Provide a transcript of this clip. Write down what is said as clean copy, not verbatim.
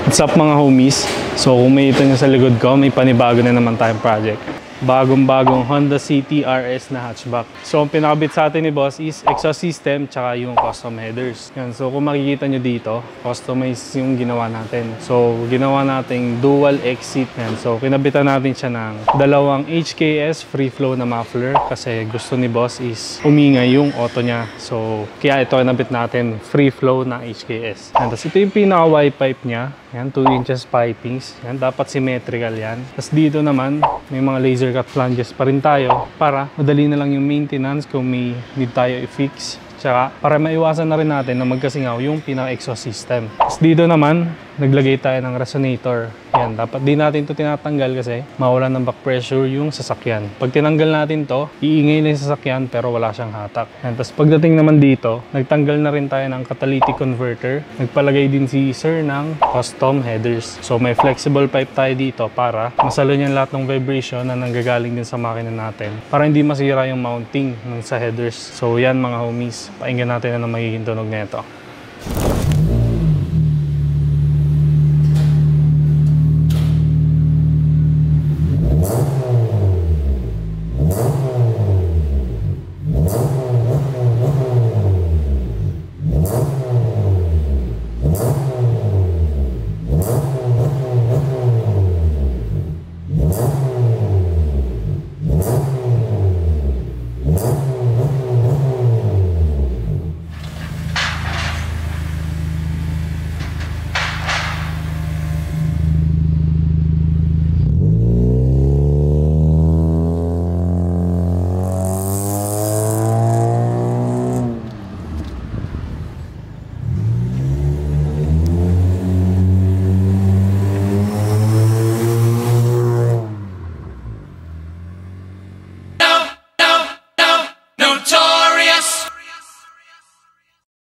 What's up mga homies? So kung may ito nyo sa likod ko, may panibago na naman tayong project. Bagong-bagong Honda City RS na hatchback. So ang pinakabit sa atin ni boss is exhaust system tsaka yung custom headers. Yan. So kung makikita nyo dito, customize yung ginawa natin. So ginawa nating dual exit. Yan. So kinabitan natin siya ng dalawang HKS free flow na muffler kasi gusto ni boss is umingay yung auto niya. So kaya ito kinabit natin free flow na HKS. Yan. Tapos ito yung pinaka-Y pipe niya. Yan, 2 inches pipings. Yan, dapat symmetrical yan. Tapos dito naman, may mga laser cut flanges pa rin tayo para madali na lang yung maintenance kung may need tayo i-fix. Tsaka para maiwasan na rin natin na magkasingaw yung pinaka-exhaust system. Tapos dito naman, naglagay tayo ng resonator. Yan, dapat di natin ito tinatanggal kasi mawalan ng back pressure yung sasakyan. Pag tinanggal natin to, iingay na yung sasakyan pero wala siyang hatak. Yan, tapos pagdating naman dito, nagtanggal na rin tayo ng catalytic converter. Nagpalagay din si sir ng custom headers. So may flexible pipe tayo dito para masalo niyan lahat ng vibration na nanggagaling din sa makina natin. Para hindi masira yung mounting ng sa headers. So yan mga homies, painggan natin na magiging tunog nito.